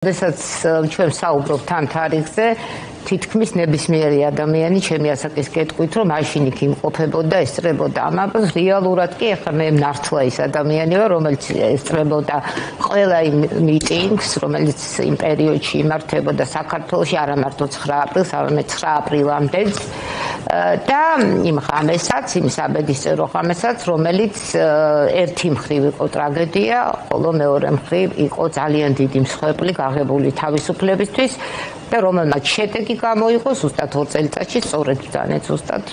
როდესაც ჩვენ საუბრობთ ამ თარიღზე, თითქმის ნებისმიერი ადამიანი ჩემი ასაკის გეტყვით, რომ მაშინ იქ იმყოფებოდა, ესწრებოდა ამას. რეალურად კი ახლა მე მართლა ის ადამიანი ვარ, რომელიც ესწრებოდა ყველა იმ მიტინგს, რომელიც იმ პერიოდში იმართებოდა საქართველოში, არა მარტო 9 აპრილს, არამედ 9 აპრილამდეც. და იმ ღამესაც, იმ საბედისწერო ღამესაც, რომელიც ერთი მხრივ იყო ტრაგედია, ხოლო მეორე მხრივ იყო ძალიან დიდი მსხვერპლი გაღებული თავისუფლებისთვის და რომელმაც შედეგი გამოიღო ზუსტად 2 წელიწადში, სწორედ ძალიან ზუსტად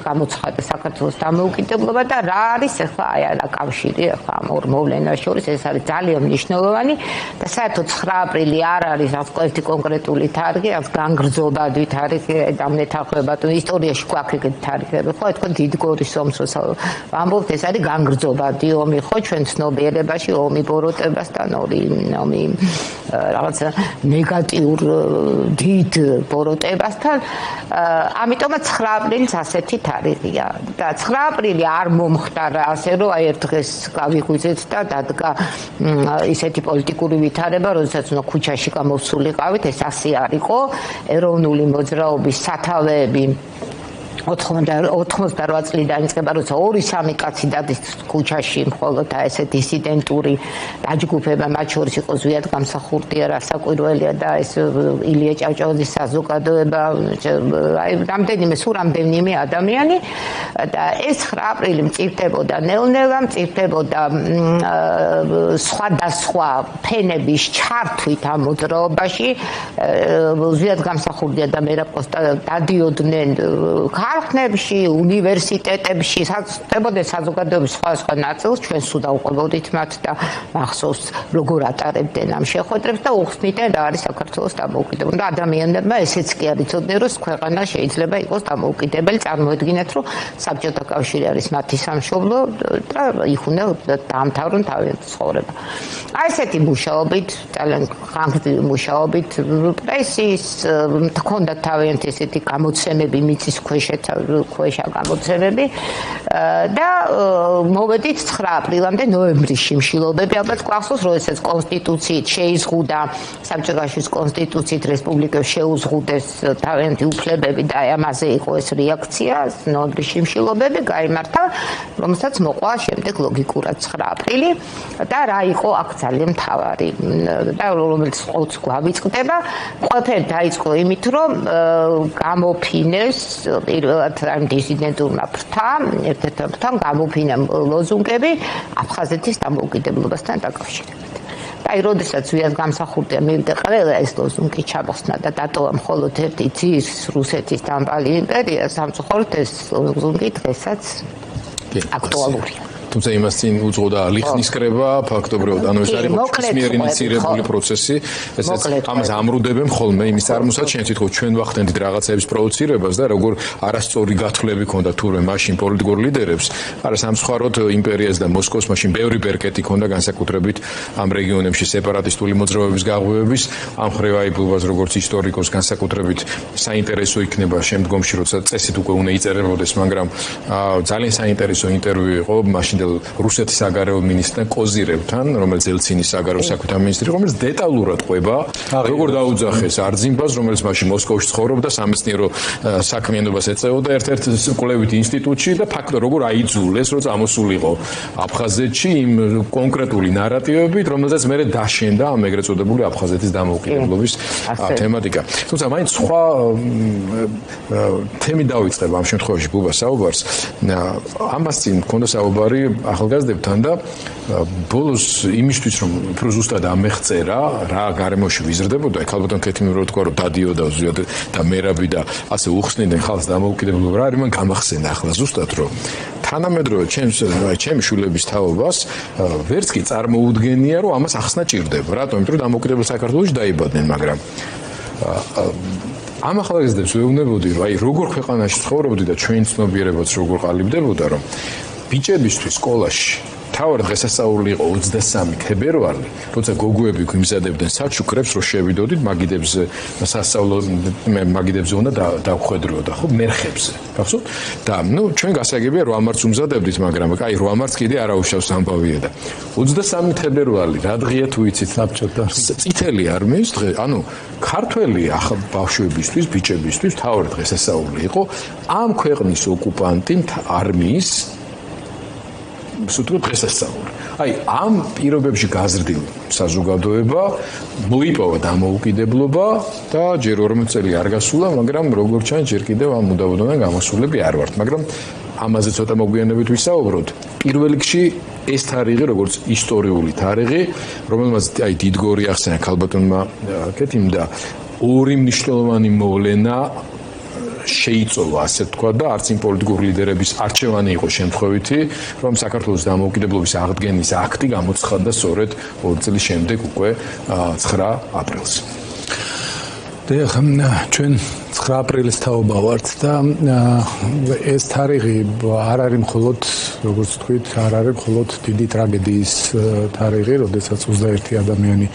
გამოცხადა საქართველოს დამოუკიდებლობა და რა არის ახლა აი არა კავშირი ახლა ამ ორ მოვლენას შორის, ეს არის ძალიან მნიშვნელოვანი და საერთოდ 9 აპრილი არ არის ასეთი კონკრეტული თარიღი, რაც განგრძობადი თარიღი, დამნეთახმება თუ ისტორიაში გვაქვს ეგეთი თარიღები, ხო, თქვენ დიდგორის ომს ვამბობთ, ეს არის განგრძობადი ომი, ხო, ჩვენ ცნობიერებაში ომი ბოროტებასთან, ომი რაღაცა ნეგატიურ დიდ ბოროტებასთან, ამიტომაც 9 აპრილიც ასეთი თარიღია და 9 აპრილი არ მომხდარა ასე, რომ აი ერთ დღეს გავიღვიძეთ და დადგა ისეთი პოლიტიკური ვითარება, როდესაც უნდა ქუჩაში გამოვსულიყავით, ეს ასე არ იყო. ეროვნული მოძრაობის სათავეები 98 წლიდან იწყება, როცა 2-3 კაცი დადის ქუჩაში, მხოლოდ ესე დისიდენტური დაჯგუფება, მათ შორის იყო ზვიად გამსახურდია, რასაკვირველია და ეს ილია ჭავჭავაძის საზოგადოება, აი რამდენიმე ადამიანი და ეს 9 აპრილი მწირდებოდა ნელ-ნელა, მწირდებოდა სხვადასხვა ფენების ჩართვით ამ მოძრაობაში. ზვიად გამსახურდია და მერაბ კოსტა დადიოდნენ ქარხნებში, უნივერსიტეტებში, საზოგადოების სხვადასხვა ნაწილს, ჩვენ სულ დავყვებოდით მათ და მახსოვს როგორ ატარებდნენ ამ შეხვედრებს და უხსნიდნენ რა არის საქართველოს დამოუკიდებლობა. და ადამიანებმა ესეც კი არ იცოდნენ, რომ ქვეყანა შეიძლება იყოს დამოუკიდებელი, წარმოედგინეთ, რომ საბჭოთა კავშირი არის მათი სამშობლო და იქ უნდა დაამთავრონ თავიანთი ცხოვრება. აი ესეთი მუშაობით, ძალიან ხანგრძლივი მუშაობით, პრესის მქონდა თავიანთი ესეთი გამოცემები მიწის ქვეშა გამოცემები და მოვედით 9 აპრილამდე ნოემბრის შიმშილობები, ალბათ გვახსოვს, როდესაც კონსტიტუციით შეიზღუდა საბჭოთა კონსტიტუციით რესპუბლიკებს შეუზღუდეს თავიანთი უფლებები და ამაზე იყო ეს რეაქცია, ნოემბრის შიმშილობები გაიმართა, რომელსაც მოყვა შემდეგ ლოგიკურად 9 აპრილი და რა იყო აქ ძალიან მთავარი და რომელიც ყოველთვის გვავიწყდება, ყველაფერი დაიწყო იმით, რომ გამოფინეს პირველად ამ დისიდენტურმა ფრთამ, ერთ-ერთმა ფრთამ გამოფინა ლოზუნგები აფხაზეთის დამოუკიდებლობასთან დაკავშირებით. აი, როდესაც ვიას გამსახურდია მივიდა ყველა ეს ლოზუნგი ჩამოხსნა და დატოვა მხოლოდ ერთი ძირს რუსეთის დამპალი იმპერია, სამწუხაროდ ეს ლოზუნგი დღესაც აქტუალურია. თუმცა იმას წინ უძღოდა ლიხნის კრება, ფაქტობრივად, ანუ ეს არის მოკლის ინიცირებული პროცესი, ესეც ამას ამრუდებენ ხოლმე იმის წარმოსაც, შენ თვითონ ჩვენ ვახდენთ რაღაცების პროვოცირებას და როგორ არასწორი გათვლები ქონდა თურმე მაშინ პოლიტიკურ ლიდერებს, არა სამწუხაროდ იმპერიას და მოსკოვს მაშინ ბევრი ბერკეტი ქონდა განსაკუთრებით ამ რეგიონებში სეპარატისტული მოძრაობების გაღვივების, ამ ხრივ აი ბუბას როგორც ისტორიკოს განსაკუთრებით საინტერესო იქნება შემდგომში, როცა წესით უკვე უნდა იწერებოდეს, მაგრამ ძალიან საინტერესო ინტერვიუ იყო მაშინ რუსეთის საგარეო მინისტრთან კოზირევთან, რომელიც ელცინის საგარეო საქმეთა მინისტრი, რომელიც დეტალურად ყვება, როგორ დაუძახეს არძიმბას, რომელიც მაშინ მოსკოვში ცხოვრობდა, სამეცნიერო საქმიანობას ეწეოდა ერთ-ერთ კვლევით ინსტიტუტში და ფაქტობრივად როგორ აიძულეს, რომ წამოსულიყო აფხაზეთში იმ კონკრეტული ნარატივებით, რომელზეც მერე დაშენდა ამ ეგრეთ წოდებული აფხაზეთის დამოუკიდებლობის თემატიკა. თუმცა მაინც სხვა თემი დავიწყებ ამ შემთხვევაში ბუბა საუბარს. ამას წინ მქონდა საუბარი ახალგაზრდებთან და ბოლოს იმისთვის რომ უფრო ზუსტად ამეღწერა რა გარემოში ვიზრდებოდა, იქ ალბათ კეთილი რო თქვა რომ დადიოდა ზუსტად და მერაბი და ასე უხსნიდნენ ხალხს დამოუკიდებლობა, რა არის მან გამახსენა ახლა ზუსტად რომ თანამედროვე ჩემი შვილების თაობას ვერც კი წარმოუდგენია რომ ამას ახსნა ჭირდება. რატომ? იმიტომ რომ დამოუკიდებელ საქართველოში დაიბადნენ, მაგრამ ამ ახალგაზრდებს ვეუბნებოდი რომ აი როგორ ქვეყანაში ცხოვრობდი და ჩვენ ცნობიერებაც როგორ ყალიბდებოდა რომ ბიჭებისთვის სკოლაში თავად დღესასწაული იყო 23 თებერვალი, როცა გოგოები გვიმზადებდნენ საჩუქრებს, რომ შევიდოდით მაგიდებზე სასწავლო მაგიდებზე უნდა დავხვედრიოდა, ხო, მერხებზე. გახსოვთ? და ჩვენ გასაგებია 8 მარტს უმზადებდით, მაგრამ აი 8 მარტს კიდე არ აუშავს ამბავია და 23 თებერვალი რა დღეა თუ იცით? საბჭოთა წითელი არმიის დღე, ანუ ქართველი ბავშვებისთვის, ბიჭებისთვის თავად დღესასწაული იყო ამ ქვეყნის ოკუპანტი არმიის სულ დღესასწაული. აი ამ პირობებში გაზრდილ საზოგადოება მოიპოვა დამოუკიდებლობა და ჯერ 40 წელი არ გასულა, მაგრამ როგორც ჩანს ჯერ კიდევ ამ უდავოდან გამოსულები არ ვართ, მაგრამ ამაზე ცოტა მოგვიანებით ვისაუბროთ. პირველ რიგში ეს თარიღი როგორც ისტორიული თარიღი, რომელმაც აი დიდგორი ახსენა ქალბატონმა კეთიმ და ორი მნიშვნელოვანი მოვლენა შეიწოვა, ასე თქვა და არც იმ პოლიტიკური ლიდერების არჩევანი იყო შემთხვევითი, რომ საქართველოს დამოუკიდებლობის აღდგენის აქტი გამოცხადდა სწორედ 2 წლის შემდეგ უკვე 9 აპრილს. ჩვენ 9 აპრილის თაობა ვართ და ეს თარიღი არ არის მხოლოდ, როგორც თქვით, არ არის მხოლოდ დიდი ტრაგედიის თარიღი, როდესაც 21 ადამიანი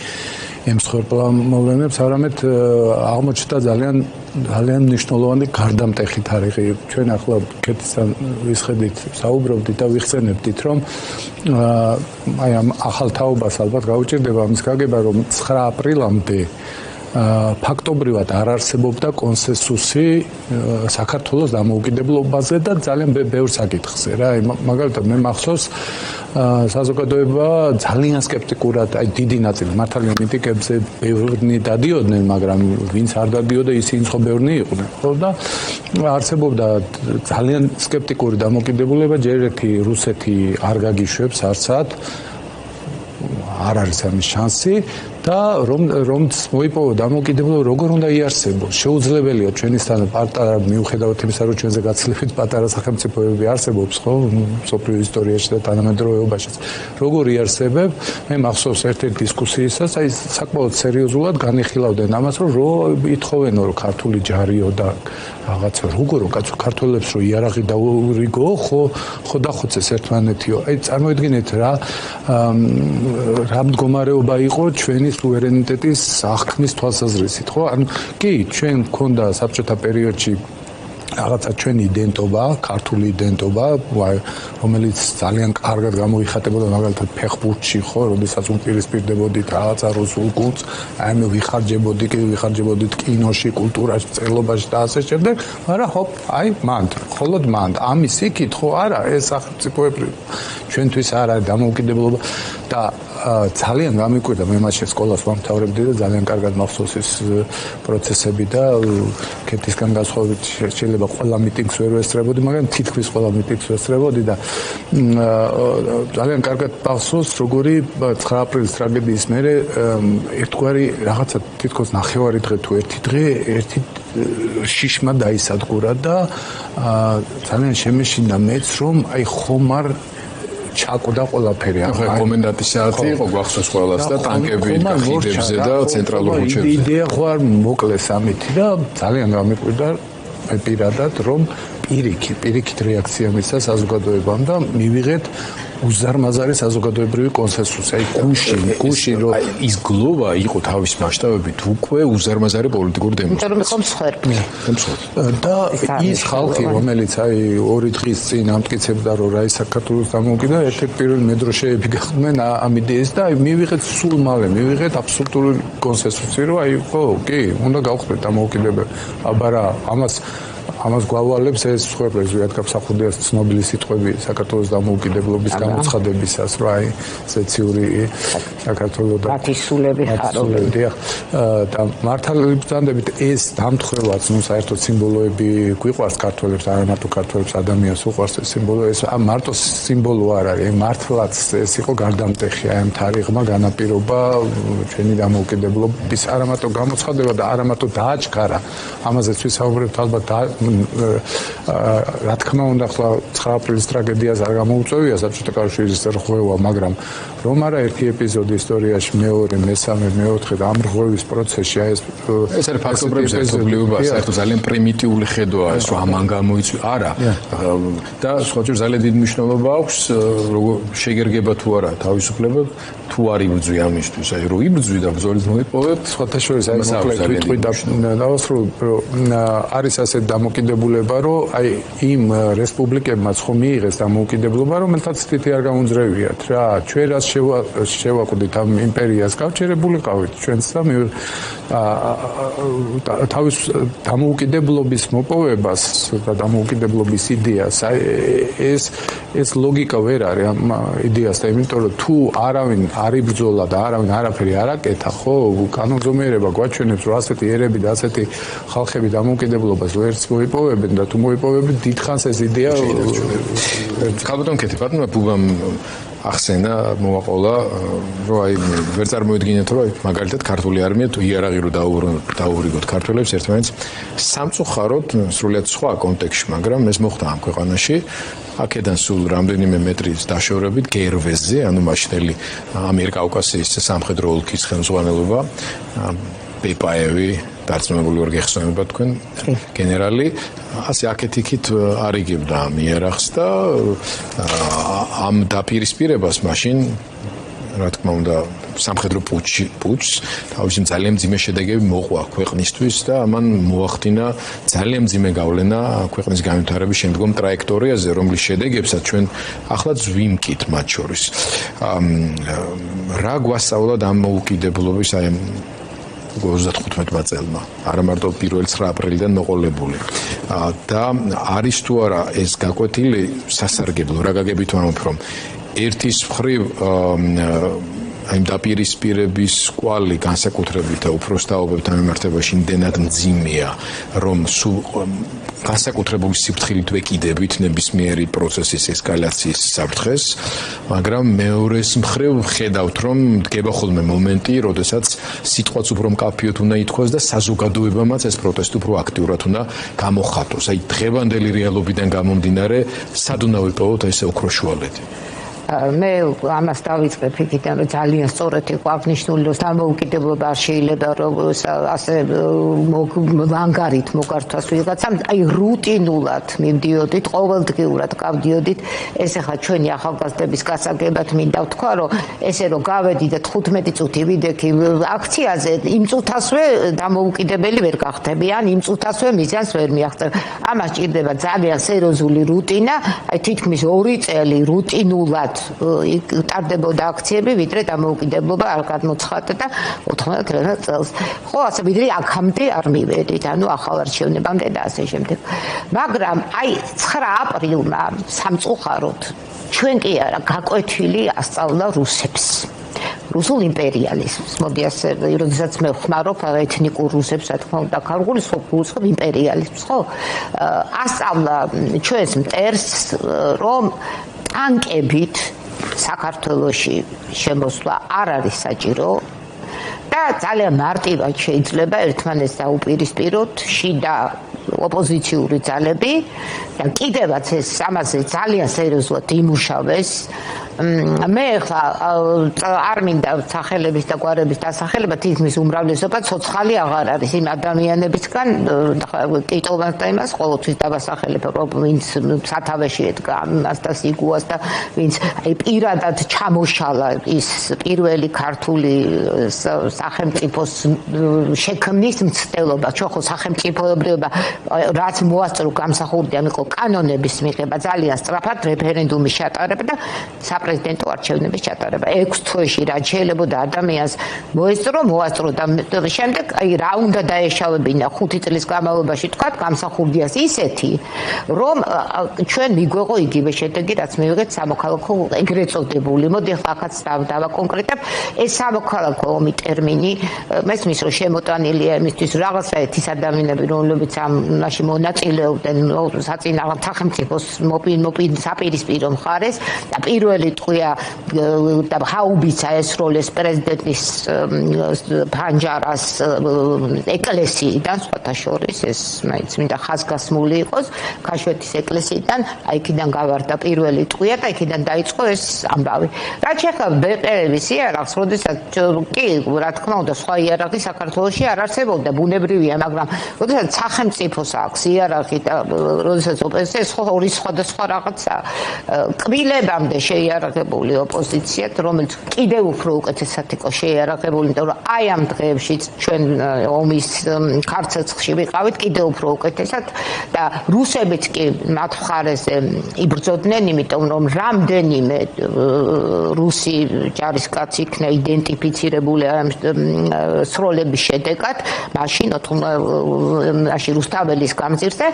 ემსხვერპლა მოვლენებს, არამედ აღმოჩნდა ძალიან მნიშვნელოვანი გარდამტეხი თარიღი. ჩვენ ახლა კეთისთან ვისხედით, საუბრობდით და ვიხსენებდით, რომ აი ამ ახალ თაობას ალბათ გაუჭირდება ამის გაგება, რომ 9 აპრილამდე ფაქტობრივად არ არსებობდა კონსენსუსი საქართველოს დამოუკიდებლობაზე და ძალიან ბევრ საკითხზე რა. მაგალითად მე მახსოვს საზოგადოება ძალიან სკეპტიკურად, აი დიდი ნაწილი მართალია მიტინგებზე ბევრნი დადიოდნენ, მაგრამ ვინც არ დადიოდა ისინი ხო ბევრნი იყვნენ, ხო და არსებობდა ძალიან სკეპტიკური დამოკიდებულება, ჯერ ერთი რუსეთი არ გაგიშვებს არცად, არ არის ამის შანსი და რომც მოიპოვა დამოუკიდებლობა როგორ უნდა იარსებოს. შეუძლებელია ჩვენისთან პარტნიორ მიუხედავად იმისა, რომ ჩვენზე გაცილებით პატარა სახელმწიფოები არსებობს, ხო, მსოფლიო ისტორიაში და თანამედროვეობაშიც. როგორ იარსებებ? მე მახსოვს ერთ-ერთ დისკუსიისას, აი საკმაოდ სერიოზულად განიხილავდნენ ამას, რომ ითხოვენო რომ ქართული ჯარიო და რაღაცა როგორ კაცო ქართველებს რო იარაღი დაურიგო, ხო დახოცეს ერთმანეთიო. აი წარმოიდგინეთ რა მდგომარეობა იყო ჩვენი სუვერენიტეტის აღქმის თვალსაზრისით, ხო? ანუ კი, ჩვენ მქონდა საბჭოთა პერიოდში რაღაცა ჩვენი იდენტობა, ქართული იდენტობა, რომელიც ძალიან კარგად გამოიხატებოდა მაგალითად ფეხბურთში, ხო, როდესაც უპირისპირდებოდით რაღაცა რუსულ გუნდს, აი მე ვიხარჯებოდით კინოში, კულტურაში, წერლობაში და ასე შემდეგ, მაგრამ ჰოპ, აი მანდ, მხოლოდ მანდ. ამის იქით ხო არა, ეს სახელმწიფოები ჩვენთვის არ არის დამოუკიდებლობა და ძალიან გამიკვირდა მე მაშინ სკოლას ვამთავრებდი და ძალიან კარგად მახსოვს ეს პროცესები და კეთისგან განსხვავებით შეიძლება ყველა მიტინგს ვერ ვესწრებოდი, მაგრამ თითქმის ყველა მიტინგს ვესწრებოდი და ძალიან კარგად მახსოვს როგორი 9 აპრილის ტრაგედიის მერე ერთგვარი რაღაცა თითქოს ნახევარი დღე თუ ერთი დღე ერთი შიშმა დაისადგურა და ძალიან შემეშინდა მეც რომ აი ხომ არ ჩაკოდა ყველაფერი. ახლა კომენდანტის საათი იყო გვახსოვს ყველას და ტანკები ხიდებზე და ცენტრალურ ქუჩებზე. იდეა ხო არ მოკლეს ამითი და ძალიან გამიკვირდა პირადად რომ პირიქით რეაქცია მისცა საზოგადოებამ და მივიღეთ უზარმაზარი საზოგადოებრივი კონსენსუსი. აი გუში რომ ის გლოვა იყო თავის მასშტაბებით უკვე უზარმაზარი პოლიტიკური დემონსტრაცია. იმიტომ რომ იყო მსხვერპლი. და ის ხალხი რომელიც აი 2 დღის წინ ამტკიცებდა რომ რა ის საქართველოს დამოუკიდებლობა ერთ-ერთი პირველი მედროშეები გახდნენ ამ იდეის და აი მივიღეთ სულ მალე მივიღეთ აბსოლუტური კონსენსუსი რომ აი ხო კი უნდა გავხდეთ დამოუკიდებლობა. აბარა ამას გვავალებს ეს მსხვერპლებს ვიად გამსახურდია ცნობილი სიტყვები საქართველოს დამოუკიდებლობის გამოცხადებისას, რა აი ზეციური საქართველოს და ათისულები ხარობები და მართალობდანებით ეს დამთხევაც ნუ საერთოდ სიმბოლოები გვიყვარს ქართველებს, არა მარტო ქართველებს, ადამიანს უყვარს ეს სიმბოლო, ეს მარტო სიმბოლო არ არის, მართლაც ეს იყო გარდამტეხი აი ამ თარიღმა განაპირობა ჩვენი დამოუკიდებლობის არა მარტო გამოცხადება და არა მარტო დააჩქარა. ამაზეც ვისაუბრებთ ალბათ რა თქმა უნდა ახლა 9 აპრილის ტრაგედიას არ გამოუწევია საბჭოთა კავშირის რღვევა, მაგრამ რომ არა ერთი ეპიზოდი ისტორიაში მეორე, მესამე, მეოთხე და ამ რღვევის პროცესში აი ეს არის ფაქტობრივი ერთობლიობა, საერთოდ ძალიან პრიმიტიული ხედვაა ეს, რომ ამან გამოიწვია. არა. და სხვაჯერ ძალიან დიდი მნიშვნელობა აქვს, როგორ შეგერგება თუ არა თავისუფლება, თუ არ იბრძვი ამისთვის, აი რომ იბრძვი და ბრძოლით მოიპოვებ, სხვათა შორის აი მოკლედ ვიტყვი და დავასრულებ, რომ არის ასეთ დამოკიდებულება, რომ აი იმ რესპუბლიკებმაც ხომ მიიღეს დამოკიდებულება, რომელთაც თითი არ გამოუძრევიათ რა. ჩვენ რას შევაკვდით ამ იმპერიას, გავჩერებულიყავით ჩვენც და თავის დამოუკიდებლობის მოპოვებას და დამოუკიდებლობის იდეას აი ეს ლოგიკა ვერ არის ამ იდეასთან, იმიტომ რომ თუ არავინ არ იბრძოლა და არავინ არაფერი არ აკეთა, ხო, კანონზომიერება გვაჩვენებს, რომ ასეთი ერები და ასეთი ხალხები დამოუკიდებლობას ვერც მოიპოვებენ და თუ მოიპოვებენ, დიდხანს ეს იდეა ხალბატონ კეთი ბატონმა ბუბამ ახსენა მოვაყოლა, რომ აი ვერ წარმოედგინეთ, რომ მაგალითად ქართული არმია თუ იარაღი რო დაუბრუნოთ ქართველებს ერთმანეთს სამწუხაროდ სრულიად სხვა კონტექსტში, მაგრამ ეს მოხდა ამ ქვეყანაში. აქედან სულ რამდენიმე მეტრის დაშორებით გერვეზზე, ანუ მაშინელი ამიერკავკასიის სამხედრო ოლქის ხელმძღვანელობა, პეპაევი დარწმუნებული ვარ გეხსოვნება თქვენ გენერალი ასე აქეთ-იქით არიგებდა ამ იარაღს და ამ დაპირისპირებას მაშინ რა თქმა უნდა სამხედრო პუჩს თავისი ძალიან მძიმე შედეგები მოყვა ქვეყნისთვის და ამან მოახდინა ძალიან მძიმე გავლენა ქვეყნის განვითარების შემდგომ ტრაექტორიაზე, რომლის შედეგებსაც ჩვენ ახლაც ვიმკით მათ შორის. რა გვასწავლა დამოუკიდებლობის აი 35 წელმა, არა მარტო 1 აპრილიდან მოყოლებული. და არის თუ არა ეს გაკვეთილი სასარგებლო, რა გაგებით ვამბობ, რომ ერთის მხრივ აი დაპირისპირების კვალი განსაკუთრებით უფროსთაობებთან მიმართებაში იმდენად მძიმეა, რომ სულ განსაკუთრებული სიფრთხილით ვეკიდებით ნებისმიერი პროცესის ესკალაციის საფრთხეს, მაგრამ მეორეს მხრივ ხედავთ, რომ დგება ხოლმე მომენტი, როდესაც სიტყვაც უფრო მკაფიოდ უნდა ითქვას და საზოგადოებამაც ეს პროტესტი უფრო აქტიურად უნდა გამოხატოს. აი დღევანდელი რეალობიდან გამომდინარე, სად უნდა ვიპოვოთ ესე უფრო შუალედი? მე ამას დავიწყებ იქიდან, რომ ძალიან სწორად იყო აღნიშნული, რომ დამოუკიდებლობა არ შეიძლება რომ ასე ლანგარით მოგართვას ვიღაცამ, აი რუტინულად მივდიოდით, ყოველდღიურად გავდიოდით, ეს ახლა ჩვენი ახალგაზრდების გასაგებად მინდა ვთქვა, რომ ესე რომ გავედი და 15 წუთი ვიდექი აქციაზე, იმ წუთასვე დამოუკიდებელი ვერ გახდები, ან იმ წუთასვე მიზანს ვერ მიაღწევ. ამას ჭირდება ძალიან სერიოზული რუტინა, აი თითქმის 2 წელი რუტინულად ტარდებოდა აქციები, ვიდრე დამოუკიდებლობა არ გამოცხადდა და 99 წელს. ხო, ასე ვიდრე აქამდე არ მივედით, ანუ ახალ არჩევნებამდე და ასე შემდეგ. მაგრამ აი 9 აპრილმა სამწუხაროდ ჩვენ კი არა გაკვეთილი ასწავლა რუსებს. რუსულ იმპერიალიზმს. მოდი ასე, როდესაც მე ხმარობ ეთნიკურ რუსებს, რა თქმა უნდა, გულისხმობ იმპერიალიზმს, ხო? ასწავლა ჩვენს მტერს, რომ ტანკებით საქართველოში შემოსვლა არ არის საჭირო და ძალიან მარტივად შეიძლება ერთმანეთს დაუპირისპიროთ შიდა ოპოზიციური ძალები და კიდევაც ეს ამაზე ძალიან სერიოზულად იმუშავეს. მე ხა არ მინდა სახელების და გვარების დასახელება, თითქმის უმრავლესობა ცოცხალი აღარ არის იმ ადამიანებისგან, ტიტოვანს და იმას ყოველთვის დავასახელებ, ვინც სათავეში ედგა ამას და სიგუას და ვინც აი პირადად ჩამოშალა ის პირველი ქართული სახელმწიფოს შექმნის მცდელობა, ჩვენ ხო სახელმწიფოებრიობა რაც მოასწრო გამსახურდია იყო კანონების მიღება, ძალიან სწრაფად რეფერენდუმის ჩატარება და საპრეზიდენტო არჩევნების ჩატარება. 6 თვეში რაც შეიძლება ადამიანს მოასწრო და შემდეგ აი რა უნდა დაეშავებინა 5 წლის განმავლობაში თქვა გამსახურდიას ისეთი, რომ ჩვენ მიგვეღო იგივე შედეგი, რაც მივიღეთ სამოქალაქო ეგრეთ წოდებული. მოდი ახლა ახაც დავაკონკრეტებ, ეს სამოქალაქო ომი ტერმინი მესმის რომ შემოტანილია იმისთვის რაღაცა ეთის ადამიანები, რომლებიც ამ მაშინ მონაწილეობდნენ საწინააღმდეგო სახელმწიფოს საპირისპირო მხარეს და პირველი ტყვია და ჰაუბიცა ესროლეს პრეზიდენტის ფანჯარას ეკლესიიდან სხვათა შორის ეს მაინც მინდა ხაზგასმული იყოს ქაშვეთის ეკლესიიდან აი იქიდან გავარდა პირველი ტყვია და იქიდან დაიწყო ეს ამბავი რაც შეხება ბეყერების იარაღს როდესაც კი რა თქმა უნდა სხვა იარაღი საქართველოში არ არსებობდა ბუნებრივია მაგრამ როდესაც სახელმწიფოს აქვს იარაღი და როდესაც ეს ორი სხვადასხვა რაღაცა კბილებამდე შეიარაღებული ოპოზიციად რომელიც კიდევ უფრო უკეთესად იყო შეიარაღებული იმიტომ რომ აი ამ დღეებშიც ჩვენ ომის ქარცეცხლში ვიყავით კიდევ უფრო უკეთესად და რუსებიც კი მათ მხარეზე იბრძოდნენ იმიტომ რომ რამდენიმე რუსი ჯარისკაცი იქნა იდენტიფიცირებული ამ სროლების შედეგად მაშინ რუსთაველის გამზირზე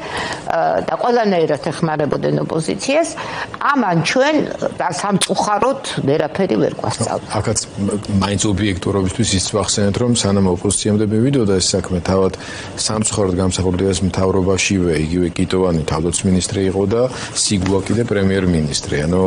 და ყველანაირად ეხმარებოდნენ ოპოზიციას ამან ჩვენ სამწუხაროდ ვერაფერი ვერ გვასწავლეთ აქაც მაინც ობიექტურობისთვის ის ვახსენეთ რომ სანამ ოპოზიციამდე მივიდოდა ეს საქმე თავად სამწუხაროდ გამსახურდია ეს მთავრობაშივე იგივე კიტოვანი თავდაცვის იყო და სიგუა კიდე პრემიერ-მინისტრი ანუ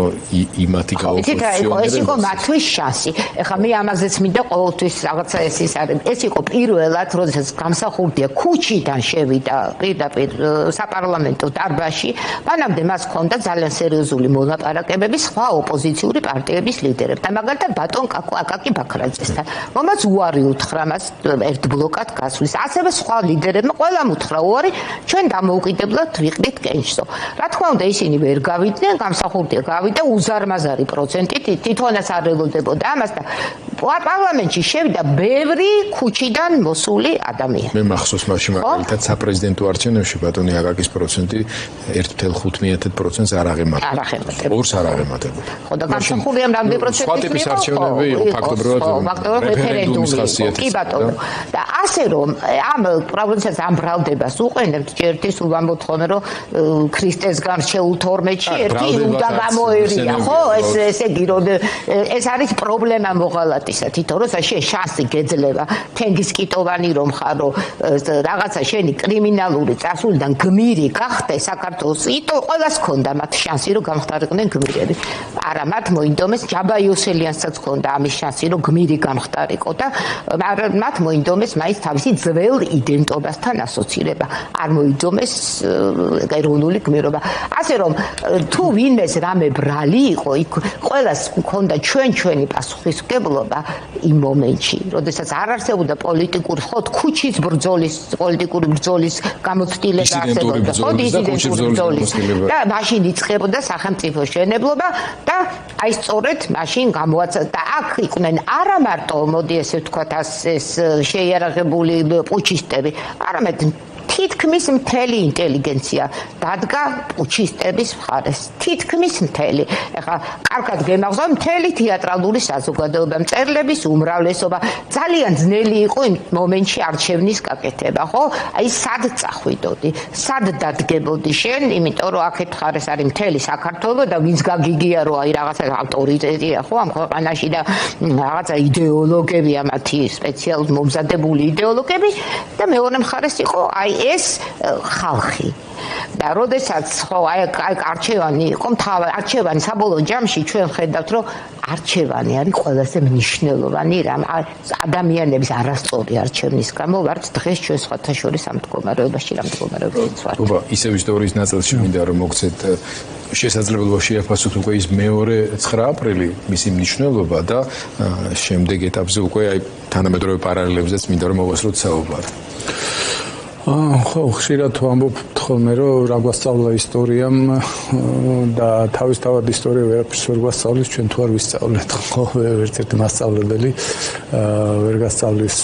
იმათი გაოპოზიციონერებს ეს იყო მათთვის შანსი ეხლა მე ამაზეც მინდა ყოველთვის რაღაცა ის არის ეს იყო პირველად როდესაც გამსახურდია ქუჩიდან შევიდა პირდაპირ საპარლამენტო დარბაზში მანამდე მას ჰქონდა ძალიან სერიოზული მოლაპარაკებები სხვა ოპოზიციური პარტიების ლიდერებთან მაგალითად ბატონ აკაკი ბაქრაძესთან რომელსაც უარი უთხრა მას ერთ ბლოკად გასვლის ასევე სხვა ლიდერებმა ყველამ უთხრა უარი ჩვენ დამოუკიდებლად ვიყდით კენჭსო რა თქმა უნდა ისინი ვერ გავიდნენ გამსახურდია გავიდა უზარმაზარი პროცენტით თვითონაც არ ველოდებოდა ამას და პარლამენტში შევიდა ბევრი ქუჩიდან მოსული ადამიანი მე მახსოვს მაშინ მაგალითად საპრეზიდენტო არჩევნებში ბატონი აკაკის პროცენტი 1.5%-ს არ აღემატებოდა ორს არ აღემატებოდა ხო და გამსახურდიამ რამდენი პროცენტი სხვა ტიპის არჩევნები იყო ფაქტობრივად რეფერენდუმის ხასიათის კი ბატონო და ასე რომ ამ პრობლემას ამ ბრალდებას უყენებთ ერთი სულ ამბობთ რომ ქრისტეს გარჩეულ 12-ში ერთი უნდა გამოერია ხო ესე იგი რომ ეს არის პრობლემა მოღალატისა თვითონ რომ შანსი გეძლევა თენგის კიტოვანი რომ ხარო რაღაცა შენი კრიმინალური წასულიდან გმირი გახდე საქართველოს იტო ყველას ქონდა მათ შანსი რომ გამხდარიყვნენ გმირები არა მათ მოინდომეს ჯაბა იოსელიანსაც ქონდა ამის შანსი რომ გმირი გამხდარიყო და მათ მოინდომეს მაინც თავისი ძველ იდენტობასთან ასოცირება არ მოინდომეს ეროვნული გმირობა ასე რომ თუ ვინმეს რამე ბრალი იყო იქ ყველას ქონდა ჩვენი პასუხისმგებლობა იმ მომენტში როდესაც არ არსებობდა პოლიტიკური ხო ქუჩის პოლიტიკური ბრძოლის გამოცდილება არსებობდა ხო დისიდენტური ბრძოლის და მაშინ იწყებოდა სახელმწიფო შენებლობა და აი სწორედ მაშინ გამოაცა და აქ იყვნენ არა მარტო მოდი ესე ვთქვათ ეს შეიარაღებული პუჩისტები არამედ თითქმის მთელი ინტელიგენცია დადგა პუჩისტების მხარეს თითქმის მთელი ეხლა კარგად გემახსოვს მთელი თეატრალური საზოგადოება მწერლების უმრავლესობა ძალიან ძნელი იყო იმ მომენტში არჩევნის გაკეთება ხო აი სად წახვიდოდი სად დადგებოდი შენ იმიტომ რომ აქეთ ხარეს არის მთელი საქართველო და ვინც გაგიგია რომ აი რაღაცა ავტორიტეტია ხო ამ ქვეყანაში და რაღაცა იდეოლოგებია მათი სპეციალურად მომზადებული იდეოლოგები და მეორე მხარეს იყო აი ეს ხალხი და როდესაც ხო აი არჩევანი იყო არჩევანი საბოლოო ჯამში ჩვენ ხედავთ რომ არჩევანი არის ყველაზე მნიშვნელოვანი რამ ადამიანების არასწორი არჩევნის გამო ვართ დღეს ჩვენ სხვათა შორის ამ მდგომარეობაში ვართ. უბა ისევ ისტორიის ნაწილში მინდა რომ მოგცეთ შესაძლებლობა შეაფასოთ უკვე ის მეორე 9 აპრილი მისი მნიშვნელობა და შემდეგ ეტაპზე უკვე აი თანამედროვე პარალელებზეც მინდა რომ მოვასრულოთ საუბარი. ხო, ხშირად ვამბობთ ხოლმე, რომ რა გვასწავლა ისტორიამ და თავისთავად ისტორია ვერაფერს ვერ გვასწავლის, ჩვენ თუ არ ვისწავლეთ, ხო, ერთ-ერთი მასწავლებელი ვერ გასწავლის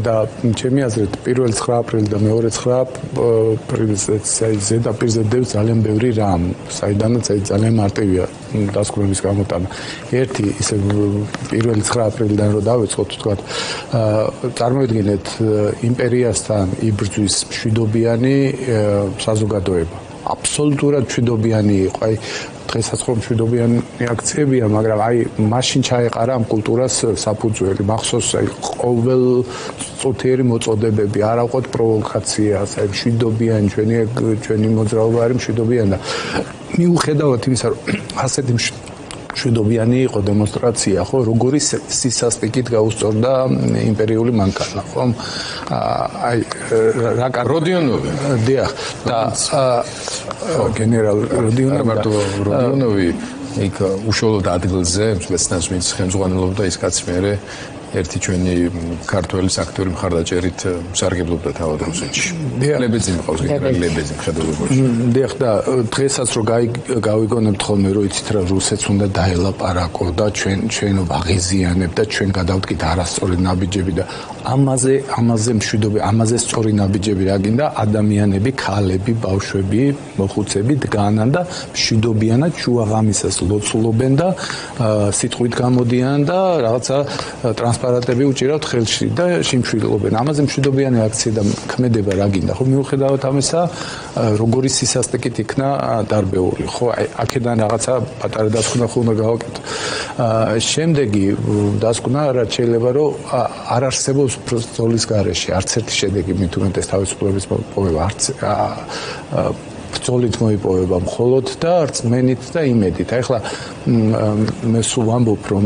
და ჩემი აზრით, პირველი 9 აპრილი და მეორე 9 აპრილს ზედაპირზე დევს ძალიან ბევრი რამ, საიდანაც ძალიან მარტივია დასკვნების გამოტანა. ერთი ისე პირველი 9 აპრილიდან რო დავიწყოთ, თქვათ, წარმოიდგინეთ იმპერიასთან იბრძვის მშვიდობიანი საზოგადოება. აბსოლუტურად მშვიდობიანი იყო. აი დღესაც ხომ მშვიდობიანი აქციებია, მაგრამ აი მაშინ ჩაეყარა ამ კულტურას საფუძველი. მახსოვს აი ყოველ წუთიერი მოწოდებები, არ აყვოთ პროვოკაციას, აი მშვიდობიანი ჩვენი მოძრაობა არის მშვიდობიანი და მიუხედავად იმისა, რომ ასეთი მშვიდობიანი იყო დემონსტრაცია, ხო, როგორი სისასტიკით გაუსწორდა იმპერიული მანქანა, ხო? აი როდიონოვი. დიახ, და გენერალ როდიონოვი იქ უშუალოდ ადგილზე მეცნიერს ვინც ხელმძღვანელობდა ის კაცი მერე ერთი ჩვენი ქართველი აქტიორი მხარდაჭერით სარგებლობდა თავად რუსეთში. ლებეძი მყავს გენერალი ლებეძი მხედველობაში. დიახ და დღესაც რო გავიგონებთ ხოლმე რომ იცით რა რუსეთს უნდა დაელაპარაკო და ჩვენ ვაღიზიანებთ და ჩვენ გადავდგით არასწორი ნაბიჯები და ამაზე მშვიდობი, ამაზე სწორი ნაბიჯები რა გინდა ადამიანები, ქალები, ბავშვები, მოხუცები დგანან და მშვიდობიანად შუაღამისას ლოცულობენ და სიტყვით გამოდიან და რაღაცა ტრანსპარენტები უჭირავთ ხელში და შიმშვილობენ. ამაზე მშვიდობიანი აქცია და ქმედება რა გინდა, ხო? მიუხედავად ამისა, როგორი სისასტიკით იქნა დარბეული, ხო? აი აქედან რაღაცა პატარა დასკვნა ხომ გავაკეთო. შემდეგი დასკვნა რაც შეიძლება რომ არ არსებობს ბრძოლის გარეშე არც ერთი შედეგი მით უმეტეს თავისუფლების მოპოვება არც ბრძოლით მოიპოვება მხოლოდ და რწმენით და იმედით. ახლა მე სულ ვამბობ რომ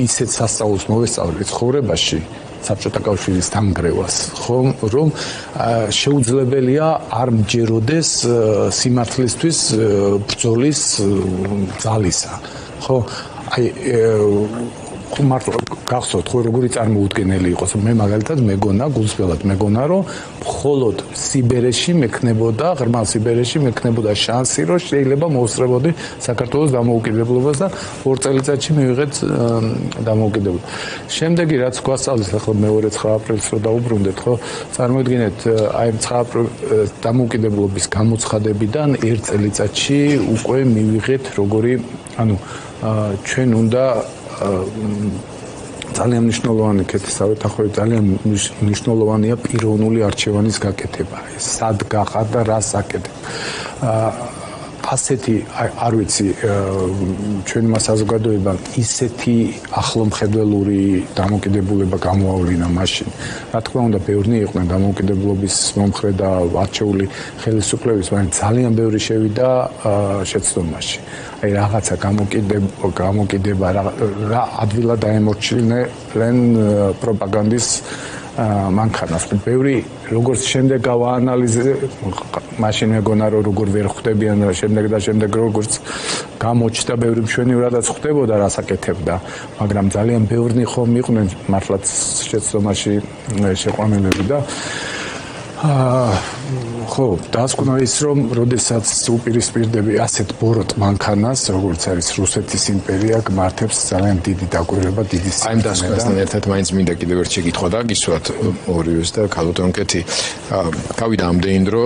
ისეთ სასწაულს მოვესწავლე ცხოვრებაში საბჭოთა კავშირის დამგრევას, ხო, რომ შეუძლებელია არ მჯეროდეს სიმართლისთვის ბრძოლის ძალისა, ხო? აი ხო მართლა გახსოვთ ხო როგორი წარმოუდგენელი იყოს მე მაგალითად მეგონა გულსწრაფად მეგონა რომ მხოლოდ სიბერეში მექნებოდა ღრმა სიბერეში მექნებოდა შანსი რომ შეიძლება მოუსწრებოდი საქართველოს დამოუკიდებლობას და 2 წელიწადში მივიღეთ დამოუკიდებლობა. შემდეგი რაც გვასწავლეს ახლა მეორე 9 აპრილს რო დაუბრუნდეთ ხო წარმოიდგინეთ აი 9 აპრილის დამოუკიდებლობის გამოცხადებიდან 1 წელიწადში უკვე მივიღეთ როგორი ანუ ჩვენ უნდა ძალიან მნიშვნელოვანი კეთილსავით ახლა ძალიან მნიშვნელოვანია პიროვნული არჩევანის გაკეთება. სად გაყარ და რას აკეთებ. ასეთი არ ვიცი ჩვენმა საზოგადოებამ ისეთი ახლომხედველური დამოკიდებულება გამოავლინა მაშინ. რა თქმა უნდა, ბევრნი იყვნენ დამოუკიდებლობის მომხრე და არჩეული ხელისუფლების, მაგრამ ძალიან ბევრი შევიდა შეცდომაში. აი რაღაცა გამოკიდება რა ადვილად დაემორჩილნენ პროპაგანდის მანქანას. ბევრი როგორც შემდეგ გავაანალიზე მაშინ მეგონა რომ როგორ ვერ ხვდებიან და შემდეგ როგორც გამოჩნდა ბევრი მშვენივრადაც ხვდებოდა რას აკეთებდა, მაგრამ ძალიან ბევრნი ხომ იყვნენ მართლაც შეცდომაში შეყვანილები და ხო, დასკვნა ის რომ როდესაც უპირისპირდები ასეთ ბოროტ მანქანას, როგორც არის რუსეთის იმპერია, გმართებს ძალიან დიდი დაკვირვება, დიდი სიკვდილი. აი დასკვნასთან ერთად მაინც მინდა კიდევ ერთ შეკითხვა დაგისვათ ორივეს და ქალბატონკეთი. გავიდა ამდენი დრო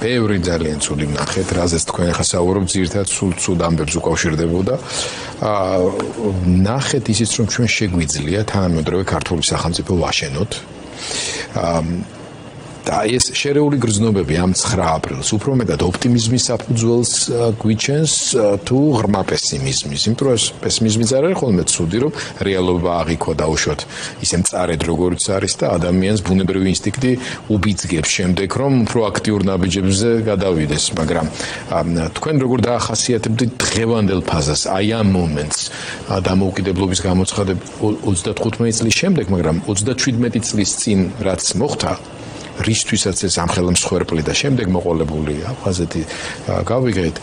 ბევრი ძალიან ცუდი ვნახეთ, რაზეც თქვენ ახლა საუბრობთ, ძირითადად სულ ცუდ ამბებს უკავშირდებოდა. ნახეთ ისიც რომ ჩვენ შეგვიძლია თანამედროვე ქართული სახელმწიფო ვაშენოთ. და ეს შერეული გრძნობები ამ 9 აპრილს უფრო მეტად ოპტიმიზმის საფუძველს გვიჩენს თუ ღრმა პესიმიზმის. იმიტომ რომ პესიმიზმიც არ არის ხოლმე ცუდი, რომ რეალობა აღიქვა დაუშვათ ისე მწარედ როგორც არის და ადამიანს ბუნებრივი ინსტინქტი უბიძგებს შემდეგ რომ პროაქტიურ ნაბიჯებზე გადავიდეს. მაგრამ თქვენ როგორ დაახასიათებთ დღევანდელ ფაზას, აი ამ მომენტს დამოუკიდებლობის გამოცხადება 35 წლის შემდეგ, მაგრამ 37 წლის წინ რაც მოხდა რისთვისაც ეს ამხელმსხვერპლი და შემდეგ მოყოლებული აფაზეთი გავიგეთ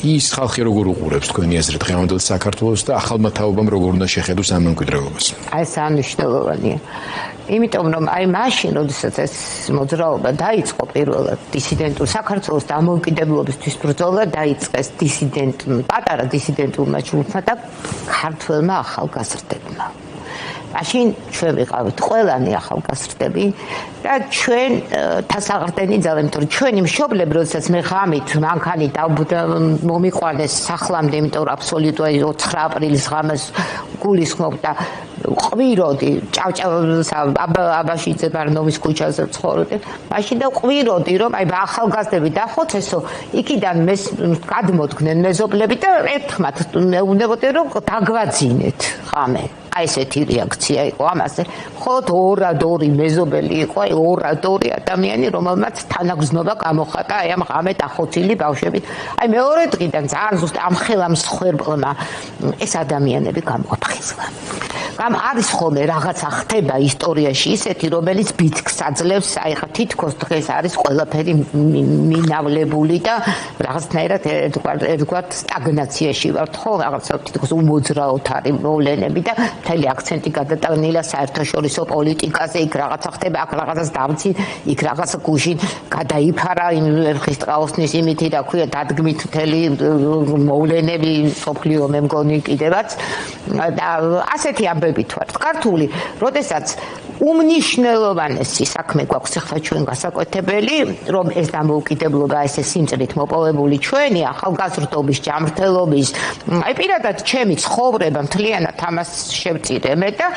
ის ხალხი როგორ უყურებს თქვენი აზრით დღევანდელ საქართველოს და ახალმა თაობამ როგორ უნდა შეხედოს ამ მემკვიდრეობას? აი ეს მნიშვნელოვანია. იმიტომ რომ აი მაშინ როდესაც ეს მოძრაობა დაიწყო პირველად დისიდენტურ საქართველოს დამოუკიდებლობისთვის ბრძოლა დაიწყეს პატარა დისიდენტურმა ჯგუფმა და ქართველმა ახალგაზრდებმა. მაშინ ჩვენ ვიყავით ყველანი ახალგაზრდები და ჩვენ თასაღრდენი ძალა, იმიტომ რომ ჩვენი მშობლები, როდესაც მე ღამით მანქანით მომიყვანეს სახლამდე, იმიტომ რომ აბსოლუტურად 9 აპრილის ღამეს გულისხმობ და ყვიროდი აბაშიძე ბარნოვის ქუჩაზე ცხოვრობდი მაშინ და ყვიროდი რომ აი ახალგაზრდები დახოცესო იქიდან გადმოდგნენ მეზობლები და ერთხმათ მეუბნებოდი რომ დაგვაძინეთ ხამე აი ესეთი რეაქცია იყო ამაზე მხოლოდ ორადორი მეზობელი იყო აი ორადორი ადამიანი რომელმაც თანაგრძნობა გამოხატა აი ამ ღამე დახოცილი ბავშვებით აი მეორე დღიდან ძალიან ზუსტად ამ ხელა მსხვერპლმა ეს ადამიანები გამოაფხიზლა ამ არის ხოლმე რაღაცა ხდება ისტორიაში ისეთი რომელიც ბითქს აძლევს აი ხა თითქოს დღეს არის ყველაფერი მინავლებული და რაღაცნაირად ერთგვარ სტაგნაციაში ვართ ხო რაღაცა თითქოს უმოძრაოდ არის მოვლენები და მთელი აქცენტი გადატანილია საერთაშორისო პოლიტიკაზე იქ რაღაცა ხდება აქ რაღაცას დავცი იქ რაღაცა გუშინ გადაიფარა იმ ვერხისტყაოსნის იმითი და ქვია დადგმით მთელი მოვლენები სოფლიო მე მგონი კიდევაც და ასეთი ამბებით ვართ ქართული როდესაც უმნიშვნელოვანესი საქმე გვაქვს ახლა ჩვენ გასაკვეთებელი რომ ეს დამოუკიდებლობა ესე სიმწრით მოპოვებული ჩვენი ახალგაზრდობის ჯანმრთელობის აი პირადად ჩემი ცხოვრება მთლიანად ამას შევწირე მე და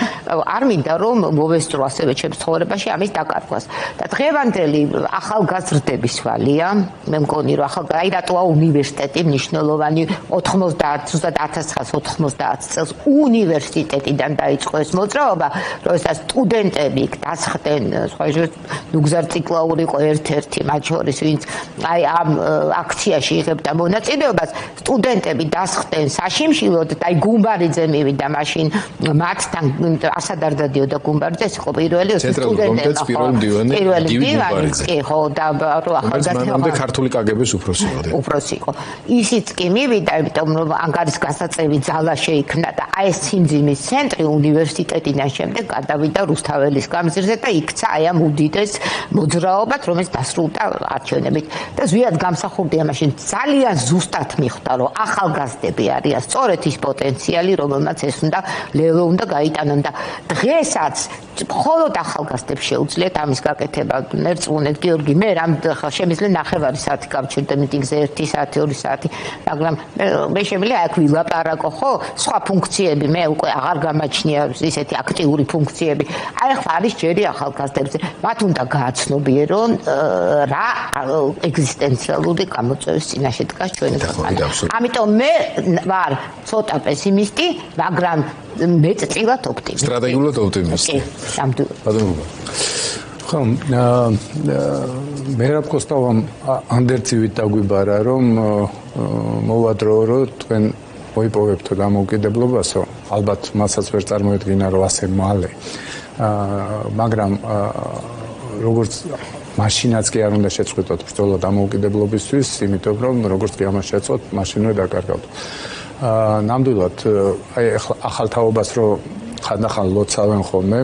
არ მინდა რომ მოვესწრო ასევე ჩემს ცხოვრებაში ამის დაკარგვას და დღევანდელი ახალგაზრდების ვალია მე მგონი რომ აი რატოა უნივერსიტეტი მნიშვნელოვანი 1990 წელს უნივერსიტეტიდან დაიწყო ეს მოძრაობა როდესაც სტუდენტები დასხდნენ სხვა ნუგზარ ციკლაური იყო ერთ-ერთი მათ შორის ვინც აი ამ აქციაში იღებდა მონაწილეობას სტუდენტები დასხდნენ საშიმშილოდ და აი გუმბარიძე მივიდა მაშინ მათთან ასადარ დადიოდა გუმბარიძე ეს იყო პირველი სტუდენტები პირველი მდივანი კი ხო და ახალგაზრდა ქართული კგბ-ს უფროსი იყო ისიც კი მივიდა იმიტომ რომ ანგარის გასაწევი ძალა შეიქმნა და აი ეს სიმძიმის ცენტრი უნივერსიტეტიდან შემდეგ გადავიდა რუსთაველის გამზირზე და იქცა აი ამ უდიდეს მოძრაობად რომელიც დასრულდა არჩევნებით და ზვიად გამსახურდია მაშინ ძალიან ზუსტად მიხვდა რომ ახალგაზრდები არიან სწორედ ის პოტენციალი რომელმაც ეს ლელო უნდა გაიტანონ და დღესაც მხოლოდ ახალგაზრდებს შეუძლიათ ამის გაკეთება ნერწმუნეთ გიორგი მე რამ შემიძლია ნახევარი საათი გავჩერდე მიტინგზე 1 საათი 2 საათი მაგრამ მე შემიძლია აქ ვილაპარაკო ხო სხვა ფუნქციები მე უკვე აღარ გამაჩნია ისეთი აქტიური ფუნქციები აი ახლა არის ჯერი ახალგაზრდებზე მათ უნდა გააცნობიერონ რა ეგზისტენციალური გამოწვევის წინაშე დგას ჩვენი ქვეყანა ამიტომ მე ვარ ცოტა პესიმისტი მაგრამ მეტწილად ოპტიმისტი სტრატეგიულად ოპტიმისტი ნამდვილად ხო მერაბ კოსტავამ ანდერცივით დაგვიბარა რომ მოვადრო რომ თქვენ მოიპოვებთო დამოუკიდებლობასო ალბათ მასაც ვერ წარმოედგინა რომ ასე მალე მაგრამ როგორც მაშინაც კი არ უნდა შეწყვიტოთ ბრძოლა დამოუკიდებლობისთვის იმიტომ რომ როგორც კი ამას შეწყვეტ მაშინვე დაკარგავთ ნამდვილად აი ახალ თაობას რომ ხანდახან ლოცავენ ხოლმე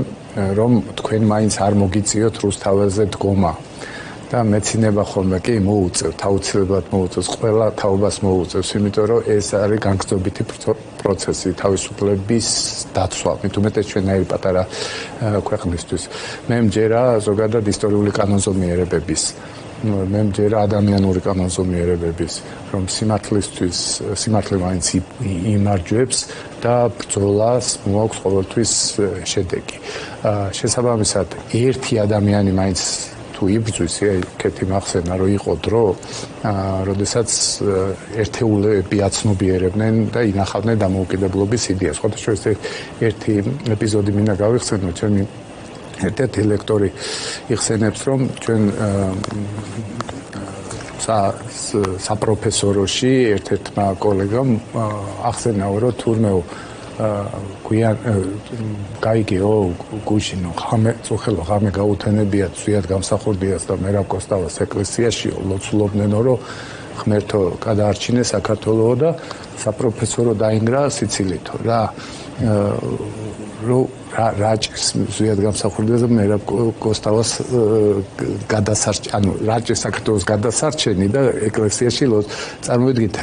რომ თქვენ მაინც არ მოგიწიოთ რუსთაველზე დგომა და მეცინება ხოლმე კი მოუწევთ აუცილებლად მოუწევს ყველა თაობას მოუწევს იმიტომ რომ ეს არის განგრძობითი პროცესი თავისუფლების დაცვა მით უმეტეს ჩვენაირი პატარა ქვეყნისთვის მე მჯერა ზოგადად ისტორიული კანონზომიერებების მე მჯერა ადამიანური კანონზომიერებების რომ სიმართლისთვის სიმართლე მაინც იმარჯვებს და ბრძოლას მოაქვს ყოველთვის შედეგი შესაბამისად ერთი ადამიანი მაინც თუ იბრძვის ეგეთი მახსენა რომ იყო დრო როდესაც ერთეულები აცნობიერებდნენ და ინახავდნენ დამოუკიდებლობის იდეას სხვადასხვა ერთი ეპიზოდი მინდა გავიხსენო ჩემი ერთ-ერთი ლექტორი იხსენებს რომ ჩვენ საპროფესოროში ერთ-ერთმა კოლეგამ ახსენაო რომ თურმეო გვიან გაიგეო გუშინო ხამე წუხელო ხამე გაუთენებიათ ზვიად გამსახურდიას და მერაბ კოსტავას ეკლესიაში ლოცულობნენო რომ ღმერთო გადაარჩინე საქართველო და საპროფესორო დაინგრა სიცილითო რა რაჭის ზვიად გამსახურდიას და მერაბ კოსტავას გადასარჩენი ანუ რაჭის საქართველოს გადასარჩენი და ეკლესიაში წარმოიდგინეთ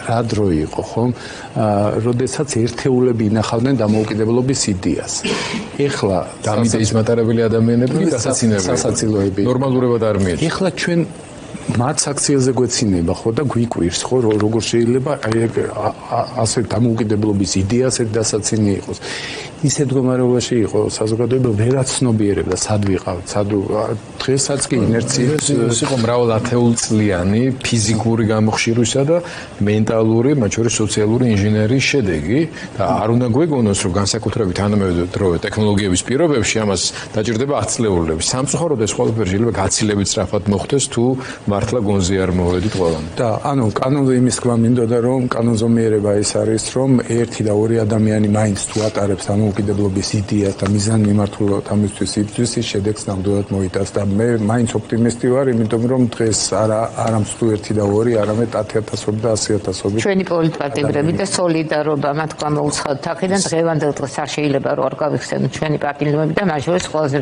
რა დრო იყო ხომ როდესაც ერთეულები ინახავდნენ დამოუკიდებლობის იდეას ეხლა დამიდეის მატარებელი ადამიანები სასაცილოები ნორმალურებად არ მიეჩნიათ ეხლა ჩვენ მათ საქციელზე გვეცინება ხო და გვიკვირს ხო როგორ შეიძლება ასე დამოუკიდებლობის იდეა ასეთ დასაცინი იყოს. ისეთ მდგომარეობაში იყო საზოგადოება ვერაც ცნობიერებდა სად ვიყავთ, სად დღესაც კი ინერცია ეს იყო მრავალ ათეულწლიანი ფიზიკური გამოხშირვისა და მენტალური, მათ შორის სოციალური ინჟინერიის შედეგი და არ უნდა გვეგონოს რომ განსაკუთრებით თანამედროვე ტექნოლოგიების პირობებში ამას დაჭირდება 10 წლეულები. სამწუხაროდ ეს ყველაფერი შეიძლება გაცილებით სწრაფად მოხდეს თუ მართლა გონზე არ მოვედით ყველანი. და ანუ კანონზე იმის თქმა მინდოდა რომ კანონზომიერება ეს არის რომ ერთი და ორი ადამიანი მაინც თუ ატარებს დამოუკიდებლობის იდეას და მიზანმიმართულად ამისთვის იბრძვის ის შედეგს ნამდვილად მოიტანს და მე მაინც ოპტიმისტი ვარ იმიტომ რომ დღეს არა მსთუ ერთი და ორი არამედ 10,000 და 100,000 ჩვენი პოლიტპარტიები და სოლიდარობა მათ გამოუცხადოთ აქედან დღევანდელ დღეს არ შეიძლება რომ არ გავიხსენოთ ჩვენი პარტიები და მათ შორის ყველაზე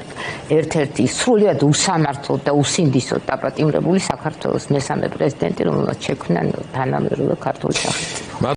ერთ-ერთი სრულიად უსამართლო და usindisო დაპატიმრებული საქართველოს მესამე პრეზიდენტი რომელსაც შექმნა თანამედროვე ქართული სახით